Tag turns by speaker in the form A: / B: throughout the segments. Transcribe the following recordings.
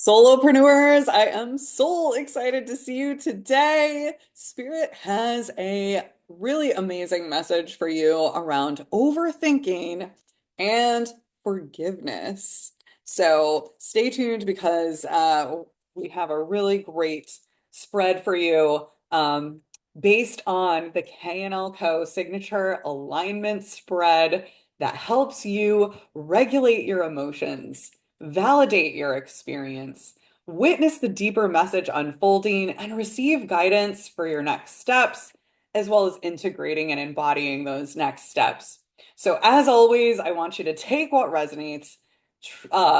A: Solopreneurs, I am so excited to see you today. Spirit has a really amazing message for you around overthinking and forgiveness. So stay tuned because we have a really great spread for you based on the KNL Co. signature alignment spread that helps you regulate your emotions, validate your experience, witness the deeper message unfolding, and receive guidance for your next steps, as well as integrating and embodying those next steps. So, as always, I want you to take what resonates,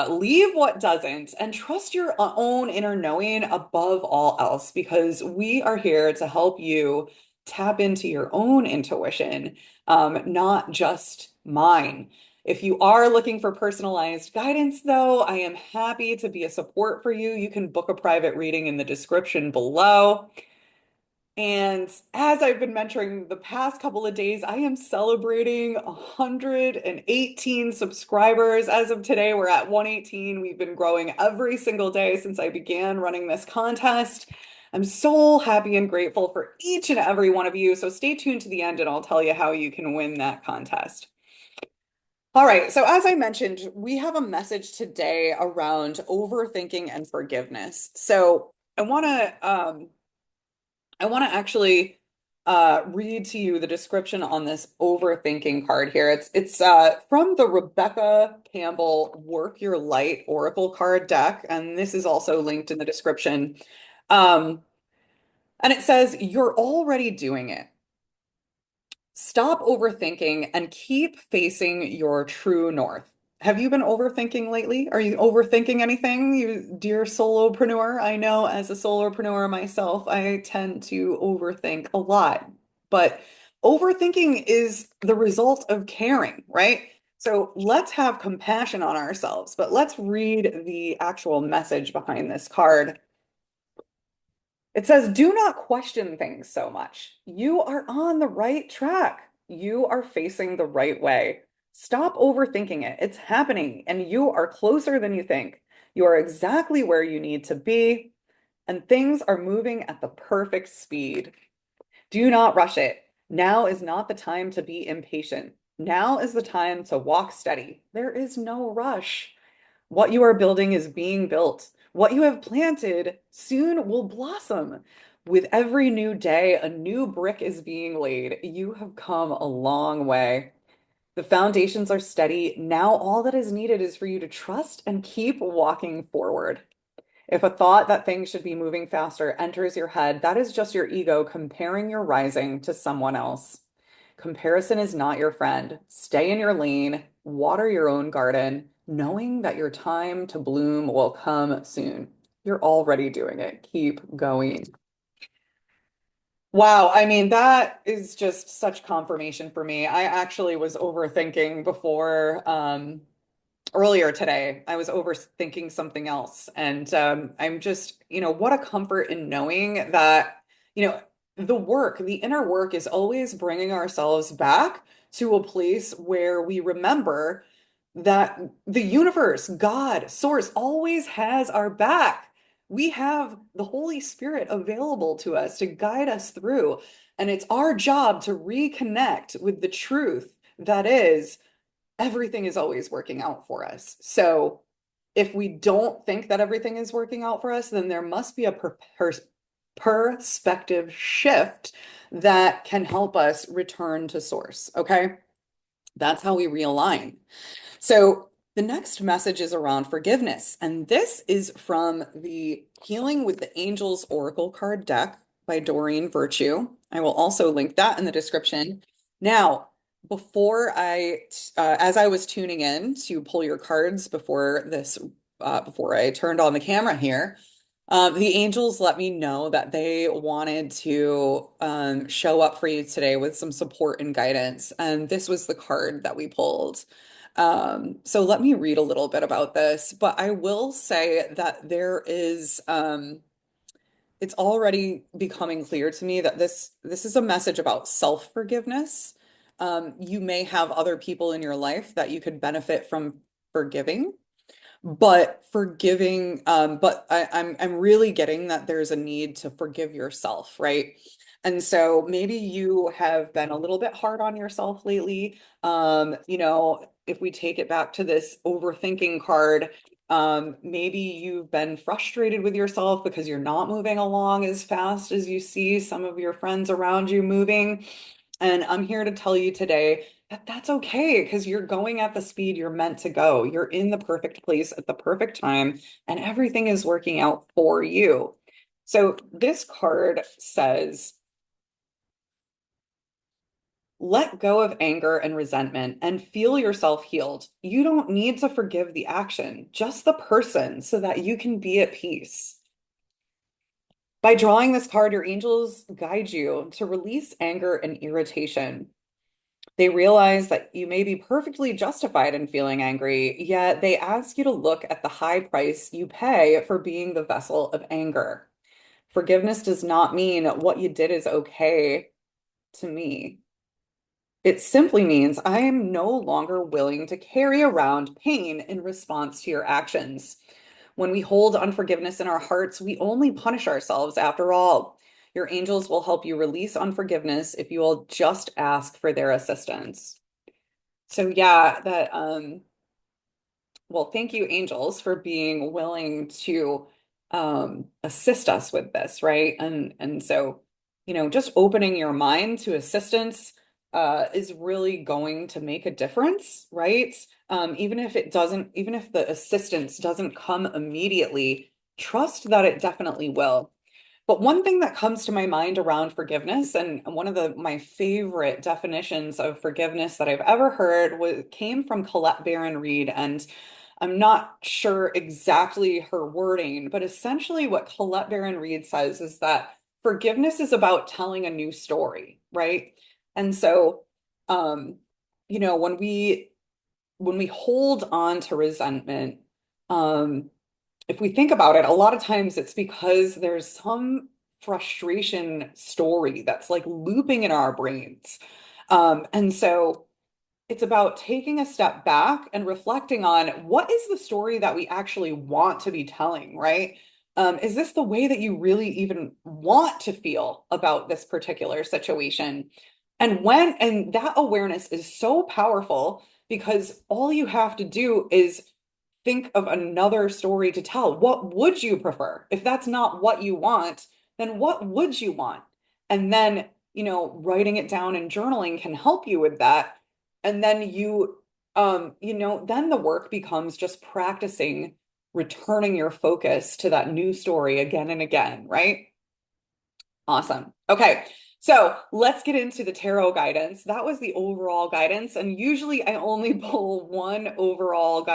A: leave what doesn't, and trust your own inner knowing above all else, because we are here to help you tap into your own intuition, not just mine. If you are looking for personalized guidance, though, I am happy to be a support for you. You can book a private reading in the description below. And as I've been mentoring the past couple of days, I am celebrating 118 subscribers. As of today, we're at 118. We've been growing every single day since I began running this contest. I'm so happy and grateful for each and every one of you. So stay tuned to the end and I'll tell you how you can win that contest. All right, so as I mentioned, we have a message today around overthinking and forgiveness. So I want to actually read to you the description on this overthinking card here. It's from the Rebecca Campbell Work Your Light Oracle card deck, and this is also linked in the description. Um, and it says, "You're already doing it. Stop overthinking and keep facing your true north." Have you been overthinking lately? Are you overthinking anything, you dear solopreneur? I know as a solopreneur myself, I tend to overthink a lot, but overthinking is the result of caring, right? So let's have compassion on ourselves, but let's read the actual message behind this card. It says, "Do not question things so much. You are on the right track. You are facing the right way. Stop overthinking it. It's happening, and you are closer than you think. You are exactly where you need to be, and things are moving at the perfect speed. Do not rush it. Now is not the time to be impatient. Now is the time to walk steady. There is no rush. What you are building is being built. What you have planted soon will blossom. With every new day, a new brick is being laid. You have come a long way. The foundations are steady. Now, all that is needed is for you to trust and keep walking forward. If a thought that things should be moving faster enters your head, that is just your ego comparing your rising to someone else. Comparison is not your friend. Stay in your lane, water your own garden, knowing that your time to bloom will come soon. You're already doing it. Keep going. Wow, I mean, that is just such confirmation for me. I actually was overthinking before earlier today. I was overthinking something else. And I'm just, what a comfort in knowing that, you know, the inner work is always bringing ourselves back to a place where we remember that the universe, God, Source always has our back. We have the Holy Spirit available to us to guide us through. And it's our job to reconnect with the truth that is everything is always working out for us. So if we don't think that everything is working out for us, then there must be a perspective shift that can help us return to source. Okay. That's how we realign. So the next message is around forgiveness. And this is from the Healing with the Angels Oracle card deck by Doreen Virtue. I will also link that in the description. Now, as I was tuning in to pull your cards before I turned on the camera here, the angels let me know that they wanted to show up for you today with some support and guidance. And this was the card that we pulled. So let me read a little bit about this, but I will say that it's already becoming clear to me that this is a message about self-forgiveness. You may have other people in your life that you could benefit from forgiving, But forgiving, but I'm really getting that there's a need to forgive yourself, right? And so maybe you have been a little bit hard on yourself lately. If we take it back to this overthinking card, maybe you've been frustrated with yourself because you're not moving along as fast as you see some of your friends around you moving. And I'm here to tell you today that that's okay because you're going at the speed you're meant to go. You're in the perfect place at the perfect time, and everything is working out for you. So this card says, let go of anger and resentment and feel yourself healed. You don't need to forgive the action, just the person, so that you can be at peace. By drawing this card, your angels guide you to release anger and irritation. They realize that you may be perfectly justified in feeling angry, yet they ask you to look at the high price you pay for being the vessel of anger. Forgiveness does not mean what you did is okay to me. It simply means I am no longer willing to carry around pain in response to your actions. When we hold unforgiveness in our hearts, we only punish ourselves after all. Your angels will help you release unforgiveness if you will just ask for their assistance. So yeah, well, thank you, angels, for being willing to assist us with this, right? And so, just opening your mind to assistance is really going to make a difference, right? Even if the assistance doesn't come immediately, trust that it definitely will. But one thing that comes to my mind around forgiveness, and one of my favorite definitions of forgiveness that I've ever heard came from Colette Baron Reed, and I'm not sure exactly her wording, but essentially what Colette Baron Reed says is that forgiveness is about telling a new story, right? And so, um, when we hold on to resentment, um, if we think about it, a lot of times it's because there's some frustration story that's like looping in our brains. And so it's about taking a step back and reflecting on what is the story that we actually want to be telling, right? Is this the way that you really even want to feel about this particular situation? And that awareness is so powerful because all you have to do is think of another story to tell. What would you prefer? If that's not what you want, then what would you want? And then, writing it down and journaling can help you with that. And then then the work becomes just practicing returning your focus to that new story again and again, right? Awesome. Okay. So let's get into the tarot guidance. That was the overall guidance. And usually I only pull one overall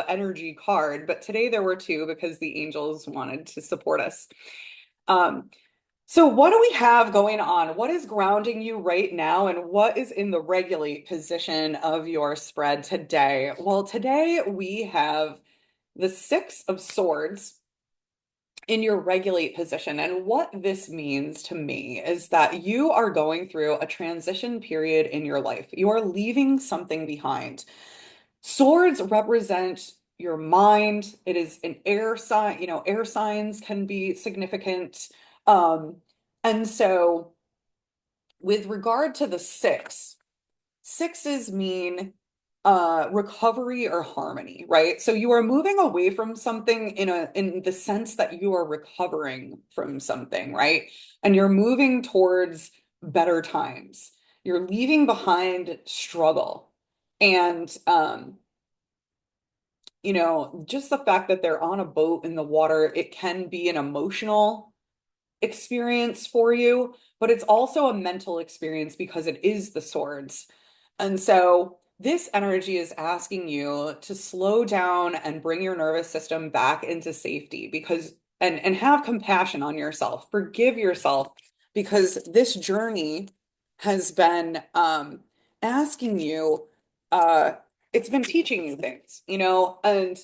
A: energy card, but today there were two because the angels wanted to support us. Um, so what do we have going on? What is grounding you right now, and what is in the regulate position of your spread today? Well, today we have the Six of Swords in your regulate position. And what this means to me is that you are going through a transition period in your life. You are leaving something behind. Swords represent your mind. It is an air sign, air signs can be significant. Um, and so with regard to the six, sixes mean recovery or harmony, right? So you are moving away from something in the sense that you are recovering from something, right? And you're moving towards better times. You're leaving behind struggle. And just the fact that they're on a boat in the water, it can be an emotional experience for you, but it's also a mental experience because it is the swords. And so this energy is asking you to slow down and bring your nervous system back into safety because and have compassion on yourself. Forgive yourself because this journey has been asking you it's been teaching you things, and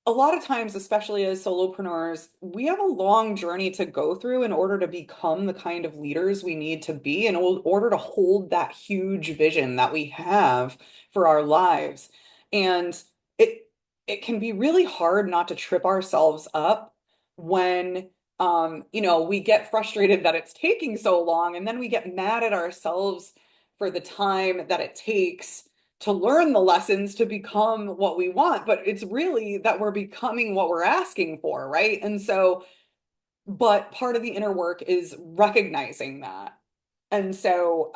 A: a lot of times, especially as solopreneurs, we have a long journey to go through in order to become the kind of leaders we need to be in order to hold that huge vision that we have for our lives. And it it can be really hard not to trip ourselves up when we get frustrated that it's taking so long, and then we get mad at ourselves for the time that it takes to learn the lessons to become what we want. But it's really that we're becoming what we're asking for, right? And so, but part of the inner work is recognizing that. And so,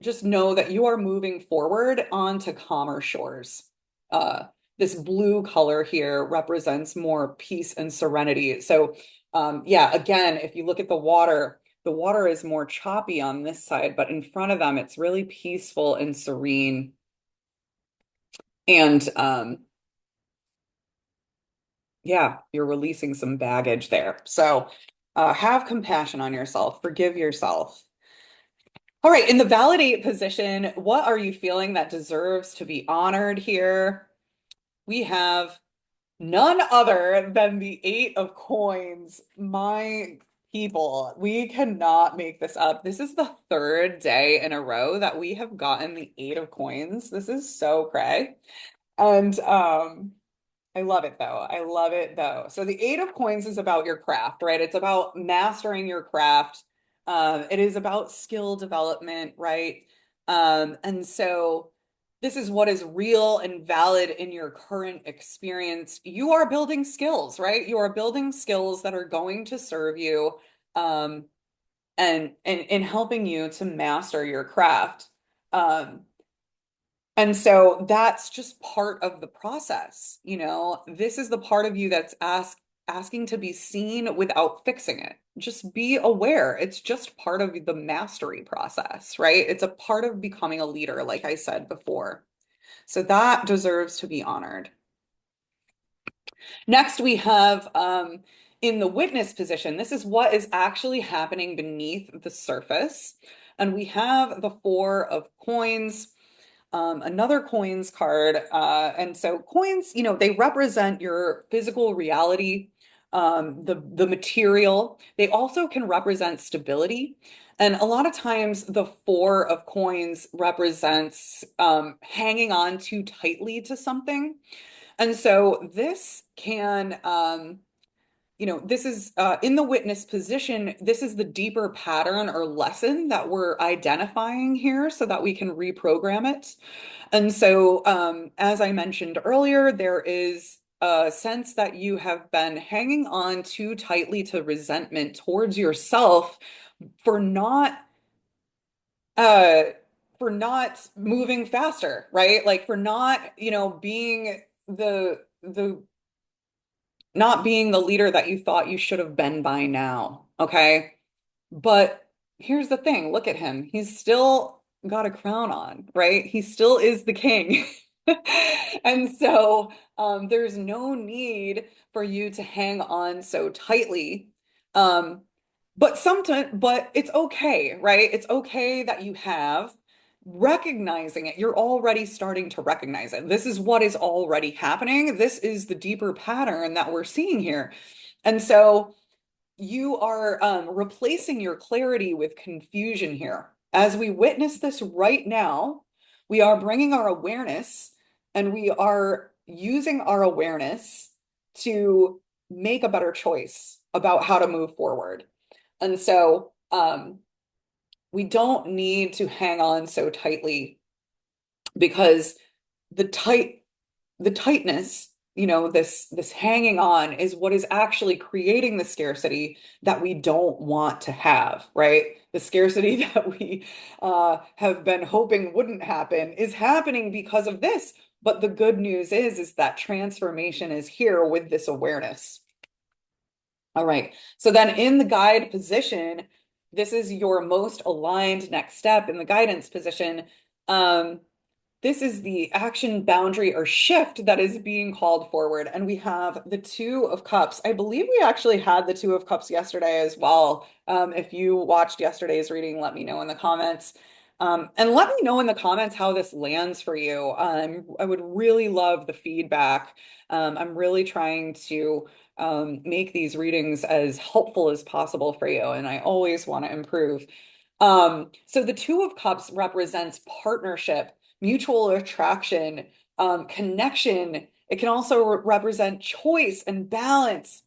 A: just know that you are moving forward onto calmer shores. Uh, this blue color here represents more peace and serenity. So, yeah, again, if you look at the water is more choppy on this side, but in front of them, it's really peaceful and serene. And yeah, you're releasing some baggage there. So, have compassion on yourself, forgive yourself. All right, in the validate position, what are you feeling that deserves to be honored here? We have none other than the Eight of Coins. My people, we cannot make this up. This is the third day in a row that we have gotten the Eight of Coins. This is so cray. And I love it though. I love it though. So the Eight of Coins is about your craft, right? It's about mastering your craft. It is about skill development, right? And so this is what is real and valid in your current experience. You are building skills, right? You are building skills that are going to serve you, and in helping you to master your craft. Um, and so that's just part of the process, This is the part of you that's asking to be seen without fixing it. Just be aware. It's just part of the mastery process, right? It's a part of becoming a leader, like I said before. So that deserves to be honored. Next, we have in the witness position, this is what is actually happening beneath the surface. And we have the Four of Coins, another coins card. And so coins, they represent your physical reality, the material. They also can represent stability. And a lot of times the Four of Coins represents hanging on too tightly to something. And so this can, this is in the witness position, this is the deeper pattern or lesson that we're identifying here so that we can reprogram it. And so, as I mentioned earlier, there is a sense that you have been hanging on too tightly to resentment towards yourself for not uh for not moving faster, right? Like for not, being the not being the leader that you thought you should have been by now, okay? But here's the thing, look at him. He's still got a crown on, right? He still is the king. And so there's no need for you to hang on so tightly. Um, but sometimes, but it's okay, right? It's okay that you have recognizing it. You're already starting to recognize it. This is what is already happening. This is the deeper pattern that we're seeing here. And so you are replacing your clarity with confusion here. As we witness this right now, we are bringing our awareness and we are using our awareness to make a better choice about how to move forward. And so we don't need to hang on so tightly because the tight the tightness, this hanging on is what is actually creating the scarcity that we don't want to have, right? The scarcity that we have been hoping wouldn't happen is happening because of this. But the good news is that transformation is here with this awareness. All right. So then in the guide position, this is your most aligned next step in the guidance position. Um, this is the action boundary or shift that is being called forward. And we have the Two of Cups. I believe we actually had the Two of Cups yesterday as well. If you watched yesterday's reading, let me know in the comments. And let me know in the comments how this lands for you. I would really love the feedback. I'm really trying to make these readings as helpful as possible for you, and I always want to improve. So the Two of Cups represents partnership, mutual attraction, connection, It can also represent choice and balance.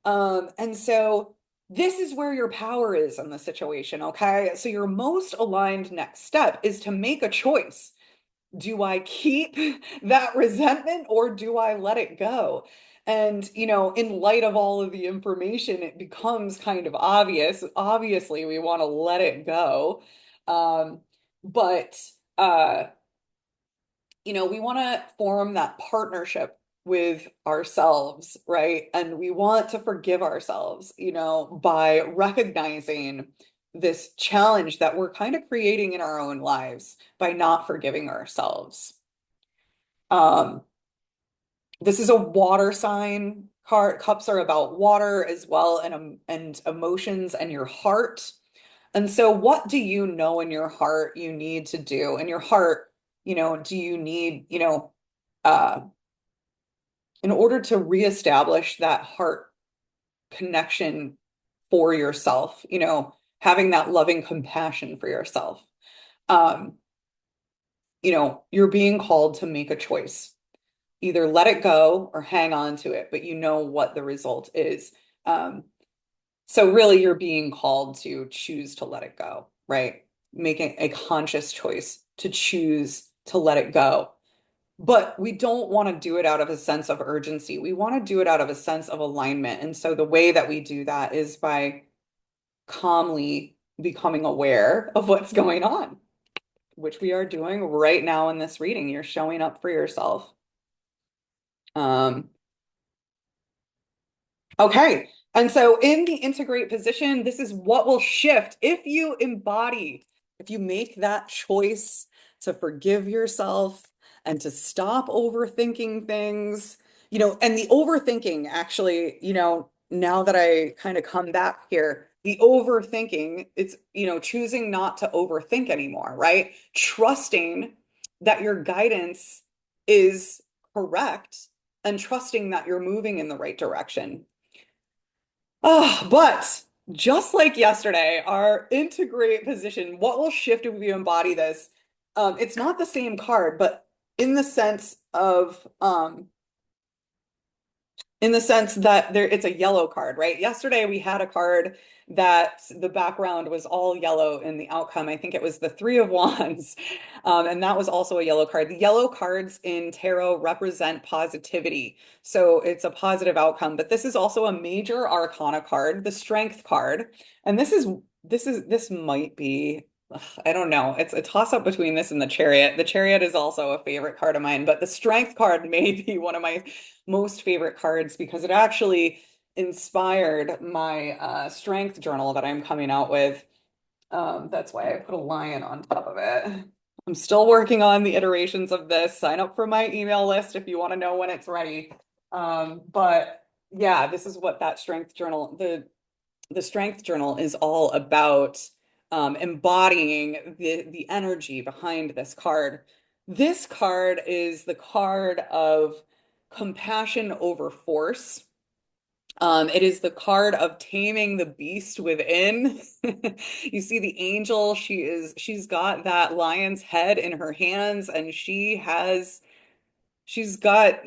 A: And so this is where your power is in the situation, okay? So your most aligned next step is to make a choice. Do I keep that resentment or do I let it go? And, in light of all of the information, it becomes kind of obvious. Obviously, we want to let it go. Um, but uh, we want to form that partnership with ourselves, right? And we want to forgive ourselves, by recognizing this challenge that we're kind of creating in our own lives by not forgiving ourselves. Um, this is a water sign card. Cups are about water as well, and emotions and your heart. And so what do you know in your heart you need to do? In your heart, do you need, uh, in order to reestablish that heart connection for yourself, having that loving compassion for yourself. Um, you're being called to make a choice. Either let it go or hang on to it, but you know what the result is. Um, so really you're being called to choose to let it go, right? Making a conscious choice to choose to let it go. But we don't want to do it out of a sense of urgency. We want to do it out of a sense of alignment. And so the way that we do that is by calmly becoming aware of what's going on, which we are doing right now in this reading. You're showing up for yourself. Um, Okay. And so in the integrate position, this is what will shift if you embody, if you make that choice to forgive yourself and to stop overthinking things, and the overthinking actually, now that I kind of come back here, the overthinking, it's, choosing not to overthink anymore, right? Trusting that your guidance is correct and trusting that you're moving in the right direction. But just like yesterday, our integrate position, what will shift if we embody this? It's not the same card, but in the sense of that it's a yellow card, right? Yesterday we had a card that the background was all yellow in the outcome. I think it was the Three of Wands. And that was also a yellow card. The yellow cards in tarot represent positivity. So it's a positive outcome, but this is also a major arcana card, the Strength card. And this might be, I don't know. It's a toss up between this and the Chariot. The Chariot is also a favorite card of mine, but the Strength card may be one of my most favorite cards because it actually inspired my strength journal that I'm coming out with. That's why I put a lion on top of it. I'm still working on the iterations of this. Sign up for my email list if you want to know when it's ready. But yeah, this is what that strength journal, the strength journal is all about, embodying the energy behind this card. This card is the card of compassion over force. It is the card of taming the beast within. You see the angel, she's got that lion's head in her hands and she's got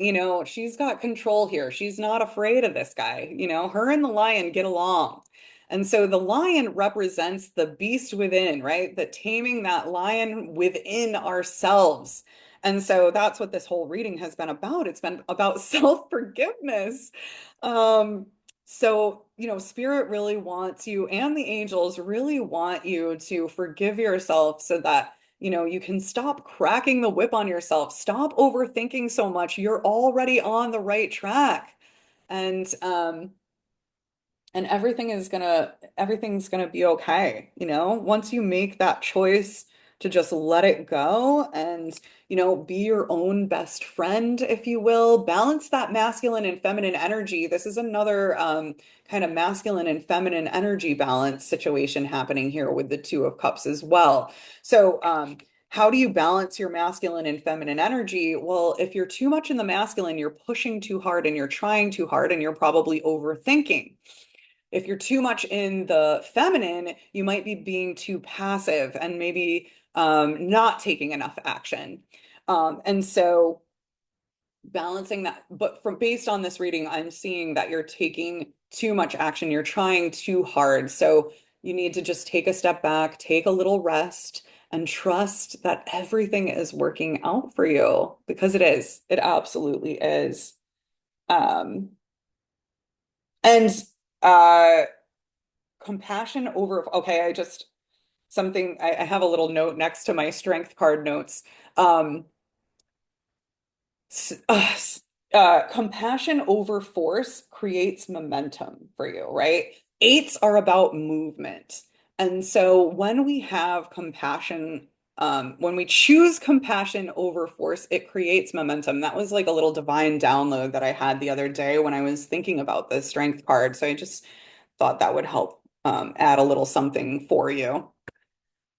A: control here. She's not afraid of this guy. Her and the lion get along. And so the lion represents the beast within, right? The taming that lion within ourselves. And so that's what this whole reading has been about. It's been about self-forgiveness. Um, so, Spirit really wants you, and the angels really want you to forgive yourself so that you can stop cracking the whip on yourself. Stop overthinking so much. You're already on the right track. And everything's gonna be okay, once you make that choice to just let it go and be your own best friend, if you will, balance that masculine and feminine energy. This is another kind of masculine and feminine energy balance situation happening here with the Two of Cups as well. So how do you balance your masculine and feminine energy? Well, if you're too much in the masculine, you're pushing too hard and you're trying too hard and you're probably overthinking. If you're too much in the feminine, you might be being too passive and maybe not taking enough action. And so balancing that. But from based on this reading, I'm seeing that you're taking too much action. You're trying too hard. So you need to just take a step back, take a little rest, and trust that everything is working out for you because it is. It absolutely is. Um, and uh compassion over, okay, I just something I have a little note next to my strength card notes. Um, Compassion over force creates momentum for you, right? Eights are about movement. And so when we have compassion, when we choose compassion over force, it creates momentum. That was like a little divine download that I had the other day when I was thinking about the strength card. So I just thought that would help add a little something for you.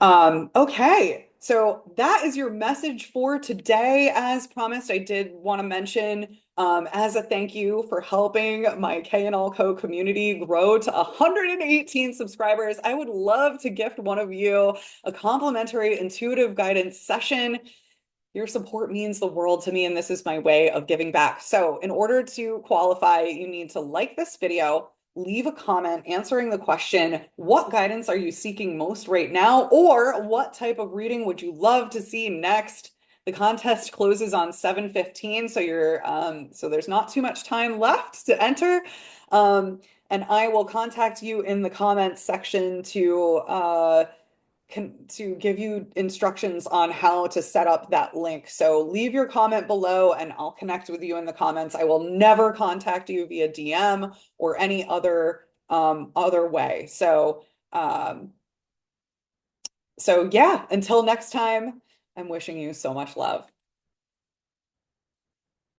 A: Okay, so that is your message for today. As promised, I did want to mention, as a thank you for helping my K and L Co community grow to 118 subscribers, I would love to gift one of you a complimentary intuitive guidance session. Your support means the world to me, and this is my way of giving back. So, in order to qualify, you need to like this video, leave a comment answering the question, what guidance are you seeking most right now? Or what type of reading would you love to see next? The contest closes on 7:15, so so there's not too much time left to enter. And I will contact you in the comments section to give you instructions on how to set up that link. So leave your comment below and I'll connect with you in the comments. I will never contact you via DM or any other way. So yeah, until next time, I'm wishing you so much love.